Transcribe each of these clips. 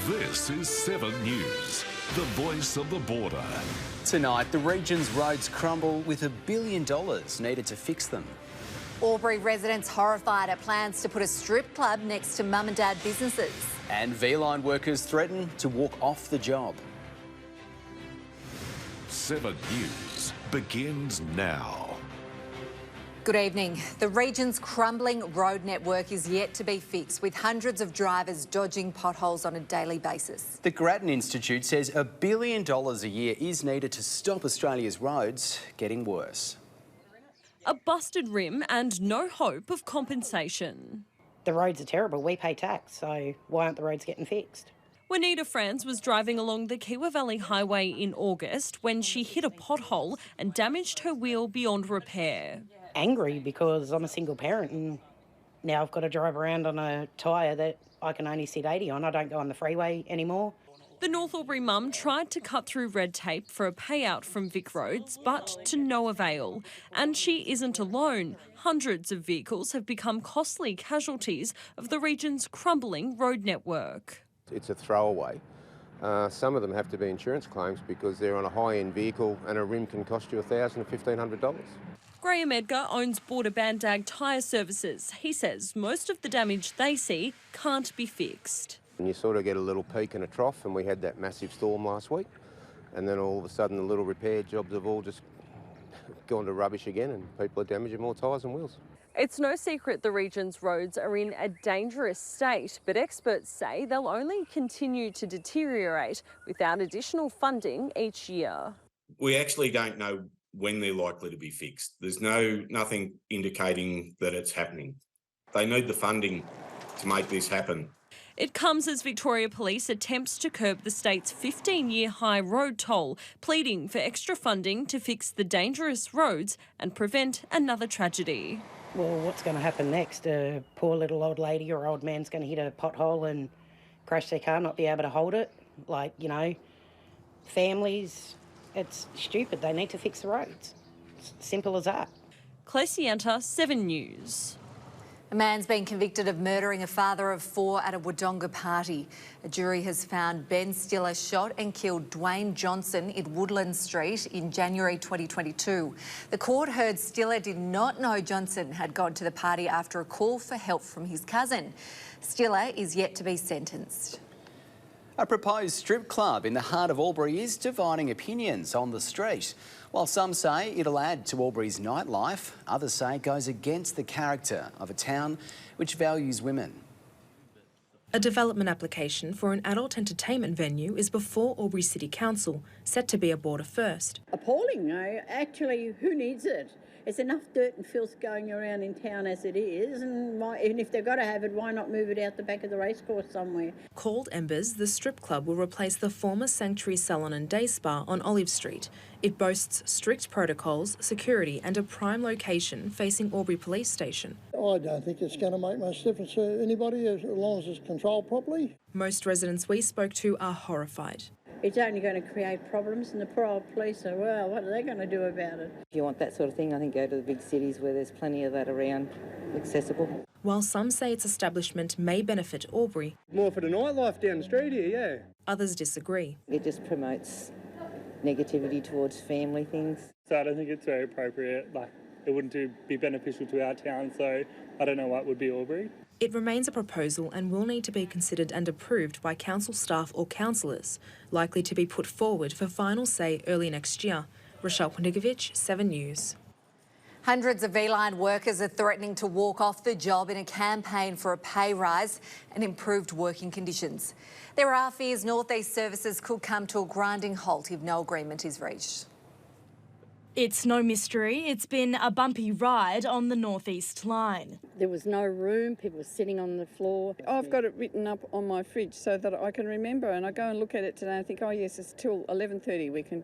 This is 7 News, the voice of the border. Tonight, the region's roads crumble with $1 billion needed to fix them. Albury residents horrified at plans to put a strip club next to mum and dad businesses. And Vline workers threaten to walk off the job. 7 News begins now. Good evening. The region's crumbling road network is yet to be fixed, with hundreds of drivers dodging potholes on a daily basis. The Grattan Institute says $1 billion a year is needed to stop Australia's roads getting worse. A busted rim and no hope of compensation. The roads are terrible. We pay tax, so why aren't the roads getting fixed? Juanita Franz was driving along the Kiwa Valley Highway in August when she hit a pothole and damaged her wheel beyond repair. Angry because I'm a single parent and now I've got to drive around on a tyre that I can only sit 80 on. I don't go on the freeway anymore. The North Albury mum tried to cut through red tape for a payout from Vic Roads, but to no avail. And she isn't alone. Hundreds of vehicles have become costly casualties of the region's crumbling road network. It's a throwaway. Some of them have to be insurance claims because they're on a high-end vehicle and a rim can cost you $1,000 to $1,500. Graham Edgar owns Border Bandag Tyre Services. He says most of the damage they see can't be fixed. And you sort of get a little peak and a trough, and we had that massive storm last week, and then all of a sudden the little repair jobs have all just gone to rubbish again and people are damaging more tyres and wheels. It's no secret the region's roads are in a dangerous state, but experts say they'll only continue to deteriorate without additional funding each year. We actually don't know when they're likely to be fixed. There's nothing indicating that it's happening. They need the funding to make this happen. It comes as Victoria Police attempts to curb the state's 15-year high road toll, pleading for extra funding to fix the dangerous roads and prevent another tragedy. Well, what's going to happen next? A poor little old lady or old man's going to hit a pothole and crash their car, not be able to hold it. Like, you know, families, it's stupid. They need to fix the roads. It's simple as that. Clesianta, 7 News. A man's been convicted of murdering a father of 4 at a Wodonga party. A jury has found Ben Stiller shot and killed Dwayne Johnson in Woodland Street in January 2022. The court heard Stiller did not know Johnson had gone to the party after a call for help from his cousin. Stiller is yet to be sentenced. A proposed strip club in the heart of Albury is dividing opinions on the street. While some say it'll add to Albury's nightlife, others say it goes against the character of a town which values women. A development application for an adult entertainment venue is before Albury City Council, set to be a border first. Appalling, no. Actually, who needs it? There's enough dirt and filth going around in town as it is, and even if they've got to have it, why not move it out the back of the racecourse somewhere? Called Embers, the strip club will replace the former Sanctuary Salon and Day Spa on Olive Street. It boasts strict protocols, security and a prime location facing Albury Police Station. I don't think it's going to make much difference to anybody as long as it's controlled properly. Most residents we spoke to are horrified. It's only going to create problems, and the poor old police are, well, what are they going to do about it? If you want that sort of thing, I think go to the big cities where there's plenty of that around, accessible. While some say its establishment may benefit Albury, more for the nightlife down the street here, yeah. Others disagree. It just promotes negativity towards family things. So I don't think it's very appropriate. It wouldn't be beneficial to our town, so I don't know what would be Albury. It remains a proposal and will need to be considered and approved by council staff or councillors, likely to be put forward for final say early next year. Rochelle Pondigovic, 7 News. Hundreds of Vline workers are threatening to walk off the job in a campaign for a pay rise and improved working conditions. There are fears North East services could come to a grinding halt if no agreement is reached. It's no mystery. It's been a bumpy ride on the North East line. There was no room. People were sitting on the floor. I've got it written up on my fridge so that I can remember, and I go and look at it today and think, oh yes, it's till 11:30 we can,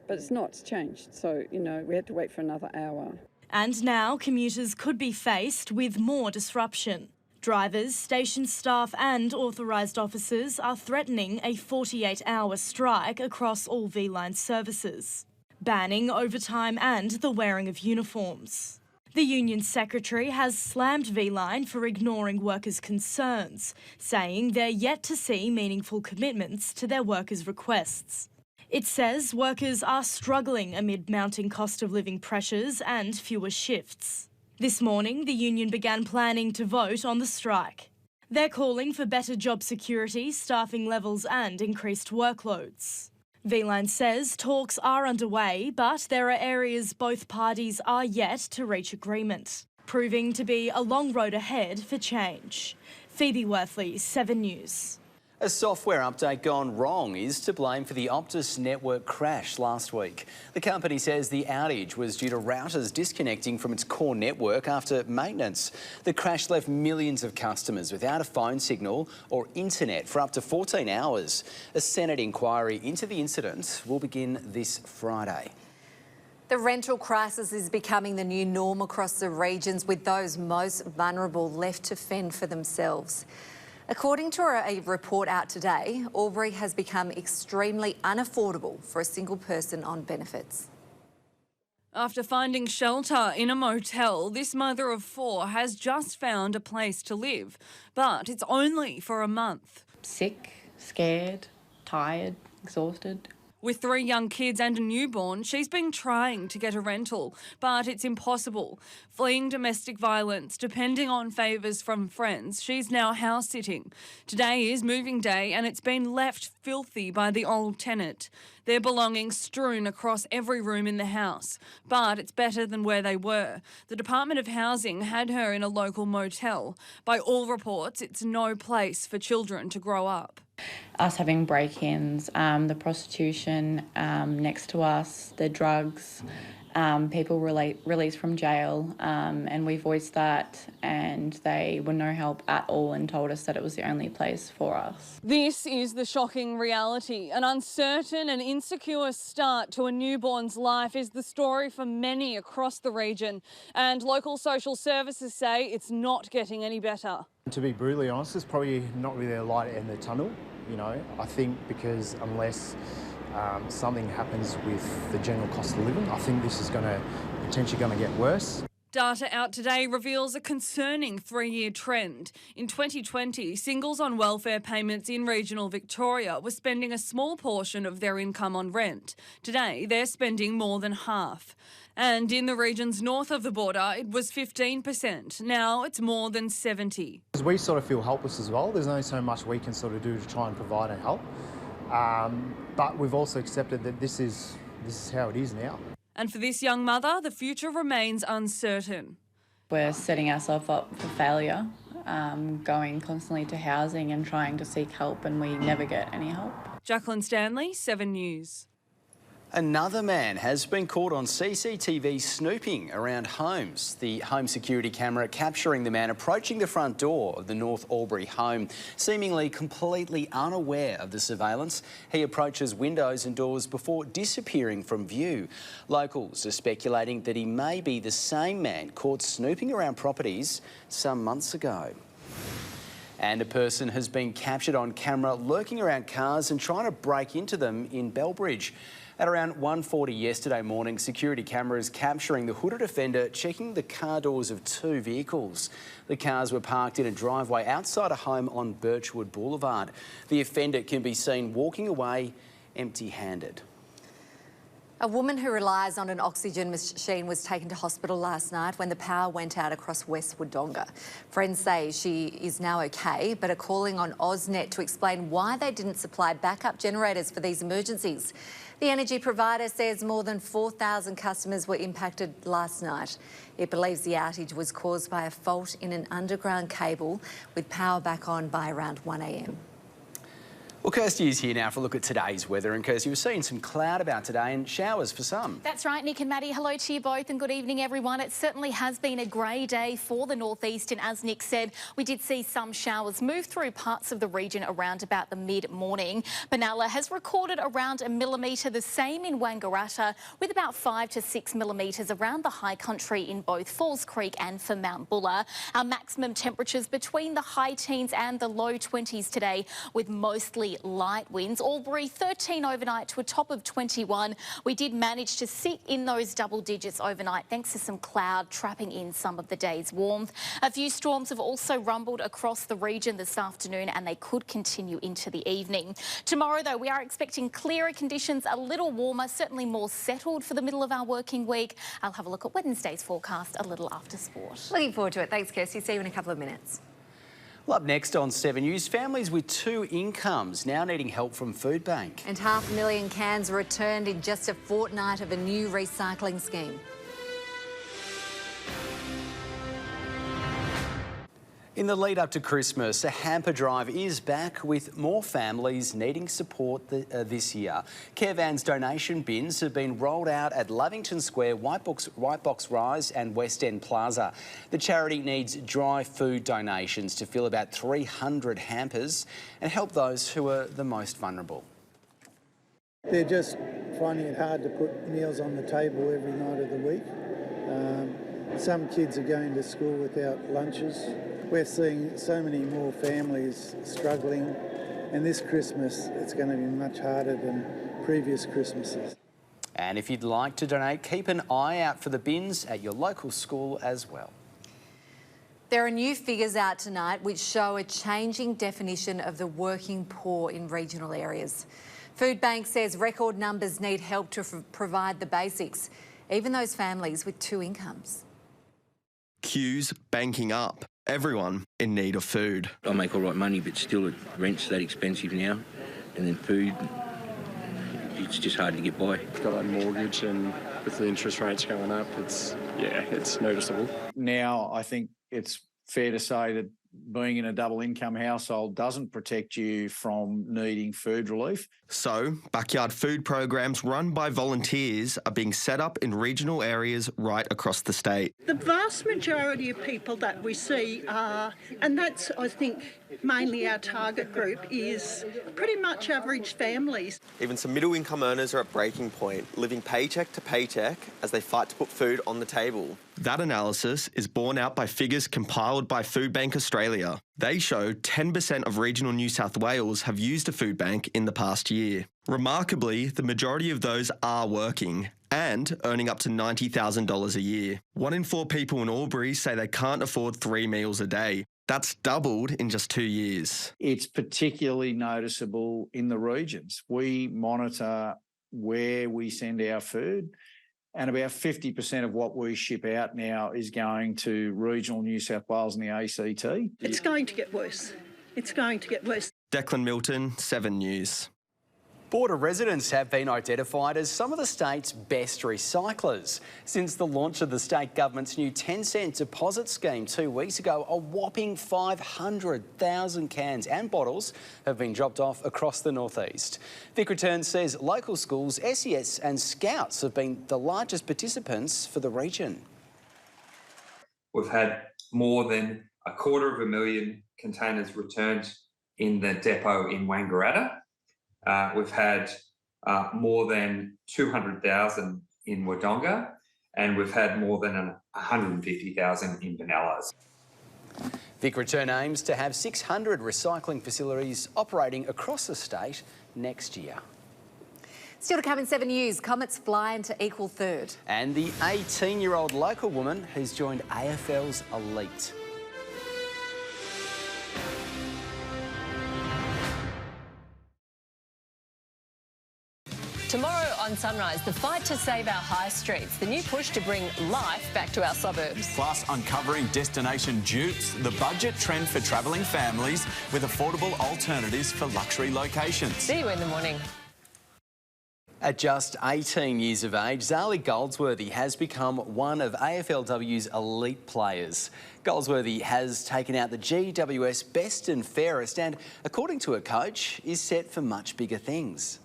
but it's not, it's changed. So, you know, we had to wait for another hour. And now commuters could be faced with more disruption. Drivers, station staff and authorised officers are threatening a 48-hour strike across all Vline services, banning overtime and the wearing of uniforms. The union secretary has slammed Vline for ignoring workers' concerns, saying they're yet to see meaningful commitments to their workers' requests. It says workers are struggling amid mounting cost of living pressures and fewer shifts. This morning, the union began planning to vote on the strike. They're calling for better job security, staffing levels and increased workloads. Vline says talks are underway, but there are areas both parties are yet to reach agreement, proving to be a long road ahead for change. Phoebe Worthley, 7 News. A software update gone wrong is to blame for the Optus network crash last week. The company says the outage was due to routers disconnecting from its core network after maintenance. The crash left millions of customers without a phone signal or internet for up to 14 hours. A Senate inquiry into the incident will begin this Friday. The rental crisis is becoming the new norm across the regions, with those most vulnerable left to fend for themselves. According to a report out today, Albury has become extremely unaffordable for a single person on benefits. After finding shelter in a motel, this mother of 4 has just found a place to live, but it's only for a month. Sick, scared, tired, exhausted. With 3 young kids and a newborn, she's been trying to get a rental, but it's impossible. Fleeing domestic violence, depending on favours from friends, she's now house sitting. Today is moving day and it's been left filthy by the old tenant. Their belongings strewn across every room in the house, but it's better than where they were. The Department of Housing had her in a local motel. By all reports, it's no place for children to grow up. Us having break-ins, the prostitution next to us, the drugs, people released from jail, and we voiced that and they were no help at all and told us that it was the only place for us. This is the shocking reality. An uncertain and insecure start to a newborn's life is the story for many across the region, and local social services say it's not getting any better. To be brutally honest, there's probably not really a light in the tunnel, you know. I think because unless something happens with the general cost of living, I think this is potentially going to get worse. Data out today reveals a concerning 3-year trend. In 2020, singles on welfare payments in regional Victoria were spending a small portion of their income on rent. Today, they're spending more than half. And in the regions north of the border, it was 15%. Now it's more than 70%. We sort of feel helpless as well. There's only so much we can sort of do to try and provide and help. But we've also accepted that this is how it is now. And for this young mother, the future remains uncertain. We're setting ourselves up for failure, going constantly to housing and trying to seek help, and we never get any help. Jacqueline Stanley, 7 News. Another man has been caught on CCTV snooping around homes. The home security camera capturing the man approaching the front door of the North Albury home, seemingly completely unaware of the surveillance. He approaches windows and doors before disappearing from view. Locals are speculating that he may be the same man caught snooping around properties some months ago. And a person has been captured on camera lurking around cars and trying to break into them in Bellbridge. At around 1:40 yesterday morning, security cameras capturing the hooded offender checking the car doors of 2 vehicles. The cars were parked in a driveway outside a home on Birchwood Boulevard. The offender can be seen walking away empty-handed. A woman who relies on an oxygen machine was taken to hospital last night when the power went out across West Wodonga. Friends say she is now okay, but are calling on AusNet to explain why they didn't supply backup generators for these emergencies. The energy provider says more than 4,000 customers were impacted last night. It believes the outage was caused by a fault in an underground cable, with power back on by around 1 a.m. Well, Kirsty is here now for a look at today's weather. And Kirsty, we're seeing some cloud about today and showers for some. That's right, Nick and Maddie. Hello to you both and good evening, everyone. It certainly has been a grey day for the northeast, and as Nick said, we did see some showers move through parts of the region around about the mid-morning. Benalla has recorded around 1 millimetre, the same in Wangaratta, with about 5 to 6 millimetres around the high country in both Falls Creek and for Mount Buller. Our maximum temperatures between the high teens and the low 20s today, with mostly very light winds. Albury 13 overnight to a top of 21. We did manage to sit in those double digits overnight thanks to some cloud trapping in some of the day's warmth. A few storms have also rumbled across the region this afternoon and they could continue into the evening. Tomorrow, though, we are expecting clearer conditions, a little warmer, certainly more settled for the middle of our working week. I'll have a look at Wednesday's forecast a little after sport. Looking forward to it. Thanks, Kirsty. See you in a couple of minutes. Well, up next on 7 News, families with 2 incomes now needing help from Food Bank. And 500,000 cans returned in just a fortnight of a new recycling scheme. In the lead up to Christmas, a hamper drive is back with more families needing support this year. Caravans donation bins have been rolled out at Lavington Square, White Box Rise and West End Plaza. The charity needs dry food donations to fill about 300 hampers and help those who are the most vulnerable. They're just finding it hard to put meals on the table every night of the week. Some kids are going to school without lunches. We're seeing so many more families struggling, and this Christmas it's going to be much harder than previous Christmases. And if you'd like to donate, keep an eye out for the bins at your local school as well. There are new figures out tonight which show a changing definition of the working poor in regional areas. Food Bank says record numbers need help to provide the basics, even those families with 2 incomes. Queues banking up. Everyone in need of food. I make all right money, but still rent's that expensive now. And then food, it's just hard to get by. Got a mortgage, and with the interest rates going up, it's noticeable. Now, I think it's fair to say that being in a double income household doesn't protect you from needing food relief. So, backyard food programs run by volunteers are being set up in regional areas right across the state. The vast majority of people that we see are, and that's, I think, mainly our target group, is pretty much average families. Even some middle income earners are at breaking point, living paycheck to paycheck as they fight to put food on the table. That analysis is borne out by figures compiled by Food Bank Australia. They show 10% of regional New South Wales have used a food bank in the past year. Remarkably, the majority of those are working and earning up to $90,000 a year. 1 in 4 people in Albury say they can't afford 3 meals a day. That's doubled in just 2 years. It's particularly noticeable in the regions. We monitor where we send our food, and about 50% of what we ship out now is going to regional New South Wales and the ACT. It's going to get worse. It's going to get worse. Declan Milton, 7 News. Border residents have been identified as some of the state's best recyclers. Since the launch of the state government's new 10-cent deposit scheme 2 weeks ago, a whopping 500,000 cans and bottles have been dropped off across the northeast. Vic Returns says local schools, SES and Scouts have been the largest participants for the region. We've had more than 250,000 containers returned in the depot in Wangaratta. We've had more than 200,000 in Wodonga, and we've had more than 150,000 in Pinellas. Vic Return aims to have 600 recycling facilities operating across the state next year. Still to come in 7 News, Comets fly into equal third. And the 18-year-old local woman who's joined AFL's elite. Tomorrow on Sunrise, the fight to save our high streets, the new push to bring life back to our suburbs. Plus, uncovering destination dupes, the budget trend for travelling families with affordable alternatives for luxury locations. See you in the morning. At just 18 years of age, Zali Goldsworthy has become one of AFLW's elite players. Goldsworthy has taken out the GWS Best and Fairest and, according to her coach, is set for much bigger things.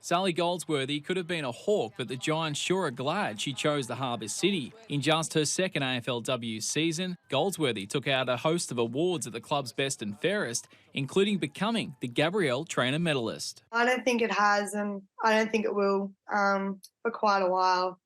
Sally Goldsworthy could have been a Hawk, but the Giants sure are glad she chose the Harbour City. In just her second AFLW season, Goldsworthy took out a host of awards at the club's Best and Fairest, including becoming the Gabrielle Trainer Medalist. I don't think it has, and I don't think it will for quite a while.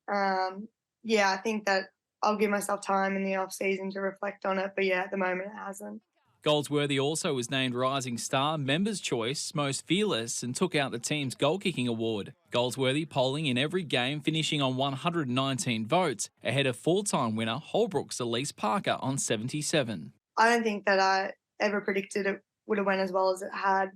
I think that I'll give myself time in the off-season to reflect on it, but yeah, at the moment it hasn't. Goldsworthy also was named Rising Star, Members' Choice, Most Fearless and took out the team's goal-kicking award. Goldsworthy polling in every game, finishing on 119 votes, ahead of four-time winner Holbrook's Elise Parker on 77. I don't think that I ever predicted it would have went as well as it had.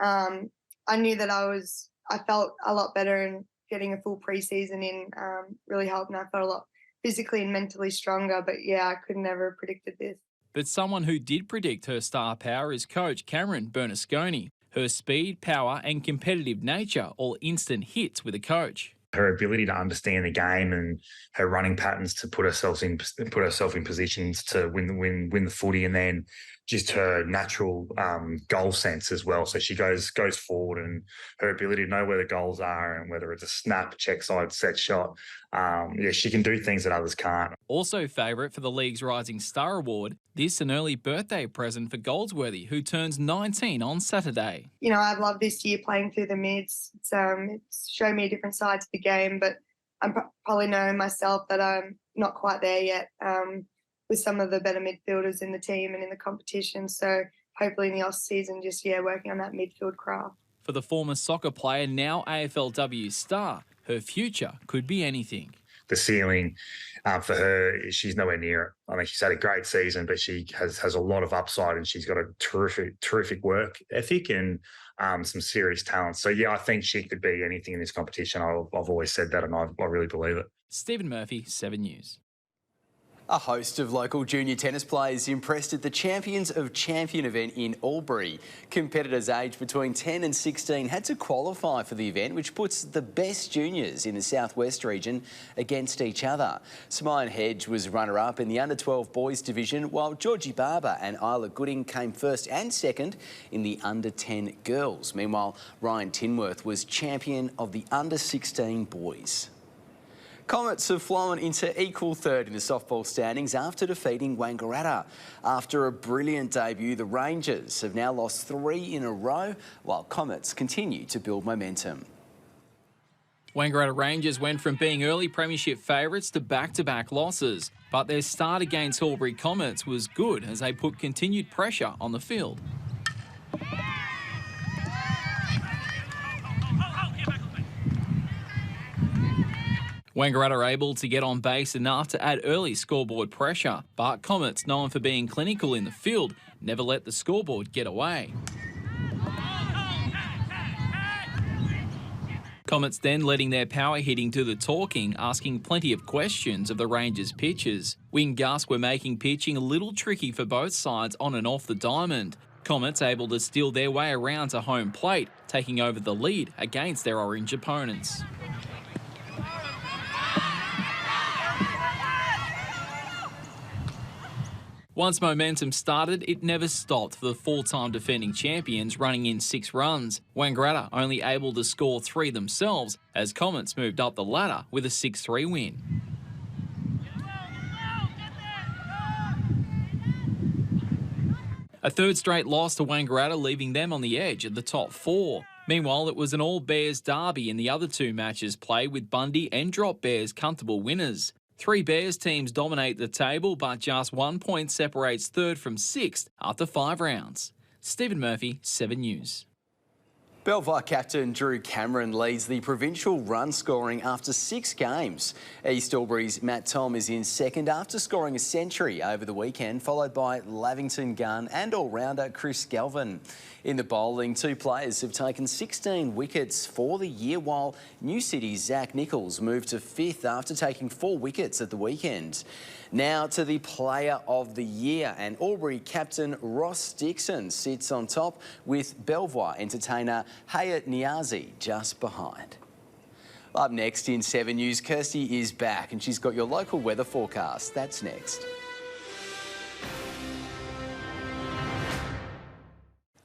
I knew that I felt a lot better, and getting a full pre-season in really helped, and I felt a lot physically and mentally stronger. But yeah, I could never have predicted this. But someone who did predict her star power is coach Cameron Bernasconi. Her speed, power and competitive nature all instant hits with a coach. Her ability to understand the game and her running patterns to put herself in positions to win the footy, and then just her natural goal sense as well. So she goes forward, and her ability to know where the goals are and whether it's a snap, check side, set shot. She can do things that others can't. Also favourite for the league's Rising Star Award, this an early birthday present for Goldsworthy, who turns 19 on Saturday. You know, I've loved this year playing through the mids. It's shown me a different side to the game, but I'm probably knowing myself that I'm not quite there yet with some of the better midfielders in the team and in the competition. So hopefully in the off-season, just, working on that midfield craft. For the former soccer player, now AFLW star, her future could be anything. The ceiling for her, she's nowhere near it. I mean, she's had a great season, but she has a lot of upside, and she's got a terrific work ethic and some serious talent. So, I think she could be anything in this competition. I've always said that, and I really believe it. Stephen Murphy, 7 News. A host of local junior tennis players impressed at the Champions of Champion event in Albury. Competitors aged between 10 and 16 had to qualify for the event, which puts the best juniors in the southwest region against each other. Simone Hedge was runner-up in the under-12 boys division, while Georgie Barber and Isla Gooding came first and second in the under-10 girls. Meanwhile, Ryan Tinworth was champion of the under-16 boys. Comets have flown into equal third in the softball standings after defeating Wangaratta. After a brilliant debut, the Rangers have now lost 3 in a row, while Comets continue to build momentum. Wangaratta Rangers went from being early premiership favourites to back-to-back losses, but their start against Albury Comets was good as they put continued pressure on the field. Wangaratta are able to get on base enough to add early scoreboard pressure, but Comets, known for being clinical in the field, never let the scoreboard get away. Comets then letting their power hitting do the talking, asking plenty of questions of the Rangers' pitchers. Wing Gus were making pitching a little tricky for both sides on and off the diamond. Comets able to steal their way around to home plate, taking over the lead against their orange opponents. Once momentum started, it never stopped for the four-time defending champions, running in 6 runs. Wangaratta only able to score 3 themselves, as Comets moved up the ladder with a 6-3 win. A third straight loss to Wangaratta, leaving them on the edge at the top 4. Meanwhile, it was an all-Bears derby in the other 2 matches played, with Bundy and Drop Bears comfortable winners. 3 Bears teams dominate the table, but just 1 point separates third from 6th after 5 rounds. Stephen Murphy, 7 News. Belvoir captain Drew Cameron leads the provincial run scoring after 6 games. East Albury's Matt Tom is in second after scoring a century over the weekend, followed by Lavington gun and all-rounder Chris Galvin. In the bowling, 2 players have taken 16 wickets for the year, while New City's Zach Nichols moved to 5th after taking 4 wickets at the weekend. Now to the Player of the Year, and Albury captain Ross Dixon sits on top with Belvoir entertainer Hayat Niazi just behind. Up next in 7 News, Kirsty is back and she's got your local weather forecast. That's next.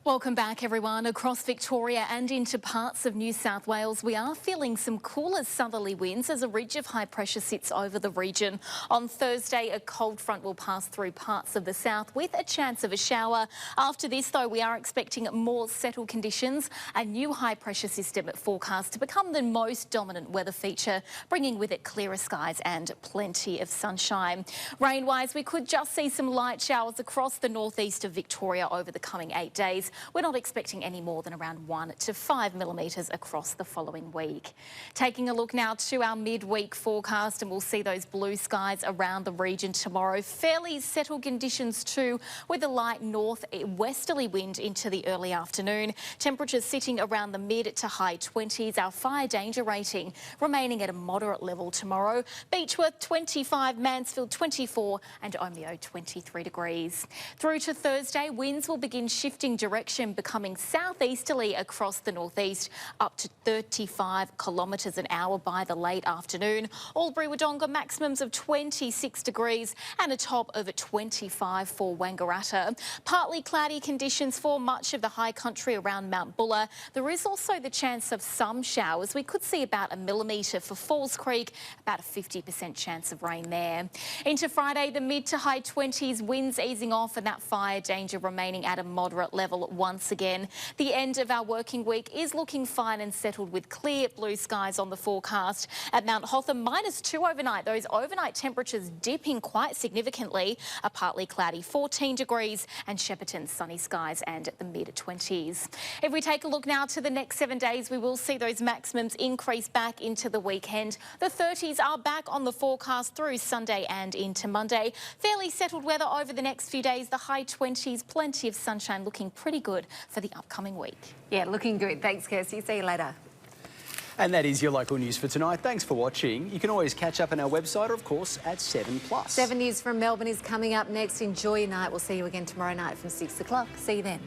Welcome back, everyone. Across Victoria and into parts of New South Wales, we are feeling some cooler southerly winds as a ridge of high pressure sits over the region. On Thursday, a cold front will pass through parts of the south with a chance of a shower. After this, though, we are expecting more settled conditions. A new high pressure system forecast to become the most dominant weather feature, bringing with it clearer skies and plenty of sunshine. Rain-wise, we could just see some light showers across the northeast of Victoria over the coming 8 days. We're not expecting any more than around 1 to 5 millimetres across the following week. Taking a look now to our midweek forecast, and we'll see those blue skies around the region tomorrow. Fairly settled conditions too, with a light north-westerly wind into the early afternoon. Temperatures sitting around the mid to high 20s. Our fire danger rating remaining at a moderate level tomorrow. Beechworth 25, Mansfield 24 and Omeo 23 degrees. Through to Thursday, winds will begin shifting direction, becoming southeasterly across the northeast, up to 35 kilometres an hour by the late afternoon. Albury Wodonga maximums of 26 degrees and a top of 25 for Wangaratta. Partly cloudy conditions for much of the high country around Mount Buller. There is also the chance of some showers. We could see about 1 millimetre for Falls Creek, about a 50% chance of rain there. Into Friday, the mid to high 20s, winds easing off and that fire danger remaining at a moderate level once again. The end of our working week is looking fine and settled with clear blue skies on the forecast. At Mount Hotham, -2 overnight. Those overnight temperatures dipping quite significantly. A partly cloudy 14 degrees and Shepparton sunny skies and the mid-20s. If we take a look now to the next 7 days, we will see those maximums increase back into the weekend. The 30s are back on the forecast through Sunday and into Monday. Fairly settled weather over the next few days. The high 20s, plenty of sunshine, looking pretty good for the upcoming week. Yeah, looking good. Thanks, Kirsty. See you later. And that is your local news for tonight. Thanks for watching. You can always catch up on our website or, of course, at 7plus. 7 News from Melbourne is coming up next. Enjoy your night. We'll see you again tomorrow night from 6 o'clock. See you then.